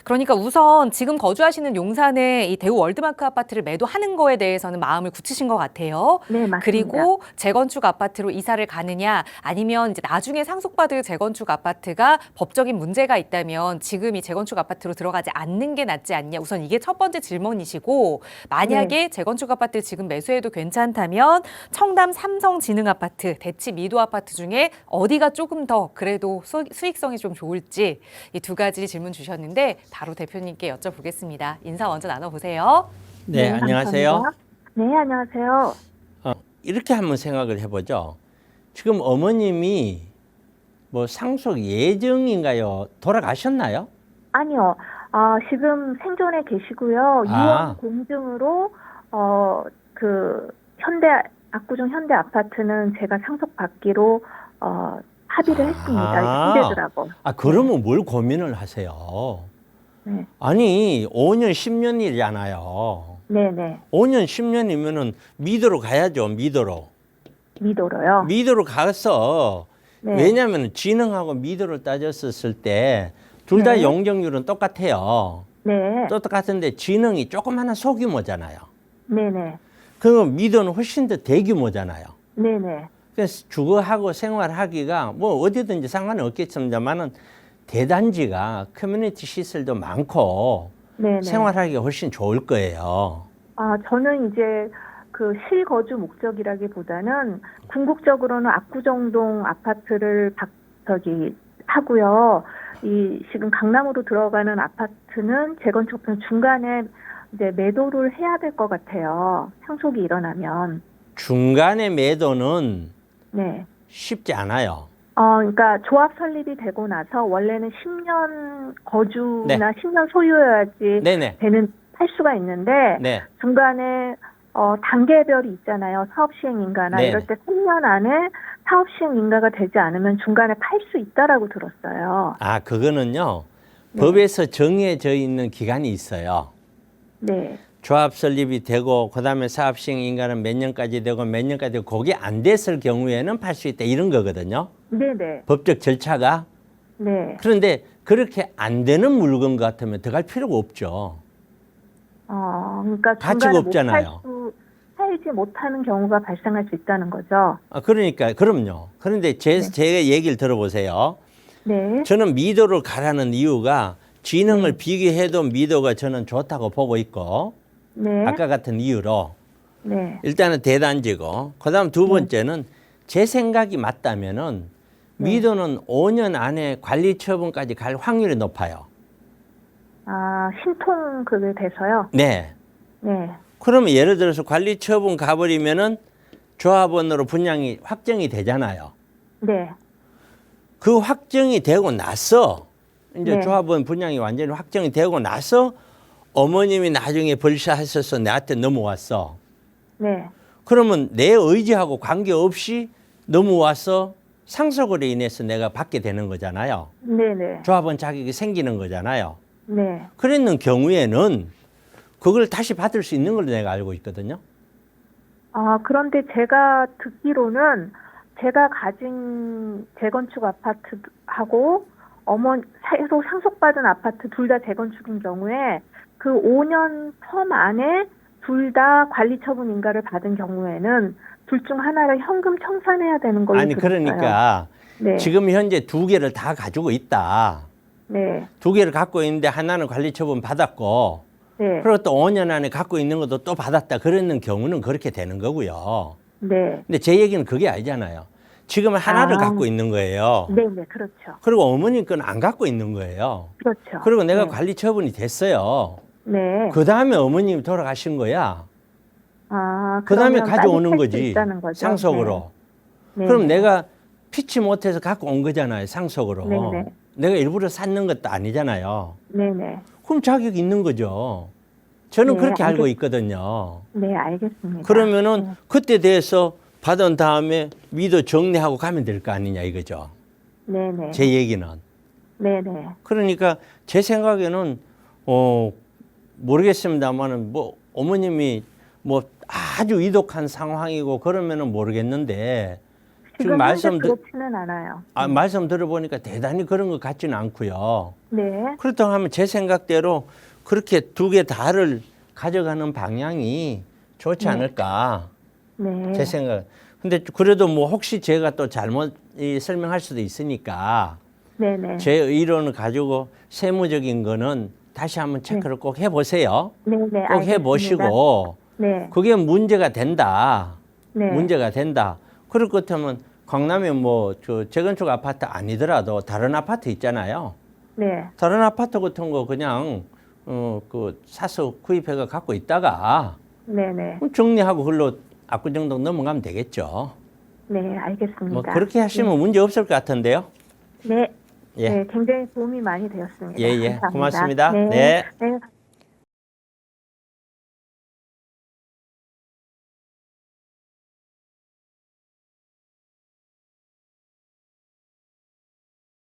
그러니까 우선 지금 거주하시는 용산의 이 대우 월드마크 아파트를 매도하는 거에 대해서는 마음을 굳히신 것 같아요. 네, 맞습니다. 그리고 재건축 아파트로 이사를 가느냐 아니면 이제 나중에 상속받을 재건축 아파트가 법적인 문제가 있다면 지금 이 재건축 아파트로 들어가지 않는 게 낫지 않냐. 우선 이게 첫 번째 질문이시고 만약에 재건축 아파트 지금 매수해도 괜찮다면 청담 삼성진흥 아파트, 대치 미도 아파트 중에 어디가 조금 더 그래도 수익성이 좀 좋을지 이 두 가지 질문 주셨는데 바로 대표님께 여쭤보겠습니다. 인사 먼저 나눠보세요. 네, 안녕하세요. 감사합니다. 네, 안녕하세요. 이렇게 한번 생각을 해보죠. 지금 어머님이 뭐 상속 예정인가요? 돌아가셨나요? 아니요, 지금 생존에 계시고요. 유언 공증으로 압구정 현대 아파트는 제가 상속받기로 합의를 했습니다. 현대들하고. 그러면 뭘 고민을 하세요? 네, 아니, 5년, 10년이잖아요. 네. 5년, 10년이면은 미도로 가야죠, 미도로. 미도로요. 미도로 가서, 네. 왜냐하면 진흥하고 미도를 따졌었을 때, 둘 다 네. 용적률은 똑같아요. 네, 똑같은데 진흥이 조금 하나 소규모잖아요. 네네. 그럼 미도는 훨씬 더 대규모잖아요. 네네. 그래서 주거하고 생활하기가 뭐 어디든지 상관은 없겠습니다만은 대단지가 커뮤니티 시설도 많고 네네. 생활하기가 훨씬 좋을 거예요. 저는 이제 그 실거주 목적이라기보다는 궁극적으로는 압구정동 아파트를 하고요. 이 지금 강남으로 들어가는 아파트는 재건축 중간에 이제 매도를 해야 될 것 같아요. 상속이 일어나면. 중간에 매도는 네. 쉽지 않아요. 그러니까 조합 설립이 되고 나서 원래는 10년 거주나 10년 소유해야지 네네. 할 수가 있는데 네. 중간에 단계별이 있잖아요. 사업 시행 인가나 네네. 이럴 때 3년 안에 사업 시행 인가가 되지 않으면 중간에 팔 수 있다라고 들었어요. 그거는요. 네. 법에서 정해져 있는 기간이 있어요. 네. 조합 설립이 되고 그다음에 사업 시행 인가는 몇 년까지 되고 몇 년까지 되고 그게 안 됐을 경우에는 팔 수 있다 이런 거거든요. 네네. 법적 절차가. 네. 그런데 그렇게 안 되는 물건 같으면 들어갈 필요가 없죠. 그러니까 가치가 중간에 없잖아요. 팔지 못하는 경우가 발생할 수 있다는 거죠. 그러니까 그럼요. 그런데 제가 얘기를 들어보세요. 네. 저는 미도를 가라는 이유가 진흥을 비교해도 미도가 저는 좋다고 보고 있고 네. 아까 같은 이유로 네. 일단은 대단지고 그다음 두 번째는 제 생각이 맞다면은 미도는 5년 안에 관리 처분까지 갈 확률이 높아요. 신통 그게 돼서요. 네. 네. 그러면 예를 들어서 관리 처분 가버리면은 조합원으로 분양이 확정이 되잖아요. 네. 그 확정이 되고 나서 이제 네. 조합원 분양이 완전히 확정이 되고 나서 어머님이 나중에 벌샤하셔서 내한테 넘어왔어. 네. 그러면 내 의지하고 관계없이 넘어와서 상속으로 인해서 내가 받게 되는 거잖아요. 네네. 조합원 자격이 생기는 거잖아요. 네. 그랬는 경우에는 그걸 다시 받을 수 있는 걸로 내가 알고 있거든요. 그런데 제가 듣기로는 제가 가진 재건축 아파트하고 새로 상속받은 아파트 둘 다 재건축인 경우에 그 5년 텀 안에 둘 다 관리 처분 인가를 받은 경우에는 둘 중 하나를 현금 청산해야 되는 걸로 들었어요. 그러니까 네. 지금 현재 두 개를 다 가지고 있다. 네. 두 개를 갖고 있는데 하나는 관리 처분 받았고 네. 그리고 또 5년 안에 갖고 있는 것도 또 받았다. 그러는 경우는 그렇게 되는 거고요. 네. 근데 제 얘기는 그게 아니잖아요. 지금은 하나를 갖고 있는 거예요. 네네. 그렇죠. 그리고 어머님 건 안 갖고 있는 거예요. 그렇죠. 그리고 내가 네. 관리 처분이 됐어요. 네. 그 다음에 어머님이 돌아가신 거야. 그 다음에 그러면 가져오는 빨리 팔수 거지. 있다는 거죠? 상속으로. 네. 그럼 네. 내가 피치 못해서 갖고 온 거잖아요. 상속으로. 네네. 내가 일부러 샀는 것도 아니잖아요. 네네. 그럼 자격이 있는 거죠. 저는 네, 그렇게 알고 있거든요. 네, 알겠습니다. 그러면은 네. 그때 대해서 받은 다음에 미도 정리하고 가면 될 거 아니냐 이거죠. 네네. 제 얘기는. 네네. 그러니까 제 생각에는 모르겠습니다만은 뭐 어머님이 뭐 아주 위독한 상황이고 그러면은 모르겠는데 지금 말씀 현재 그렇지는 않아요. 말씀 들어보니까 대단히 그런 것 같지는 않고요. 네. 그렇다고 하면 제 생각대로 그렇게 두 개 다를 가져가는 방향이 좋지 네. 않을까. 네. 제 생각. 근데 그래도 뭐 혹시 제가 또 잘못 설명할 수도 있으니까 네네. 제 의론을 가지고 세무적인 거는 다시 한번 체크를 꼭 해보세요. 네네. 꼭 알겠습니다. 해보시고 네. 그게 문제가 된다. 네. 문제가 된다. 그럴 것 같으면 강남에 뭐 저 재건축 아파트 아니더라도 다른 아파트 있잖아요. 네. 다른 아파트 같은 거 그냥 그 사서 구입해가 갖고 있다가 네네. 정리하고 그걸로 압구정동 넘어가면 되겠죠. 네. 알겠습니다. 뭐 그렇게 하시면 문제 없을 것 같은데요. 네. 예. 네. 굉장히 도움이 많이 되었습니다. 예, 예. 감사합니다. 고맙습니다. 네. 네. 네.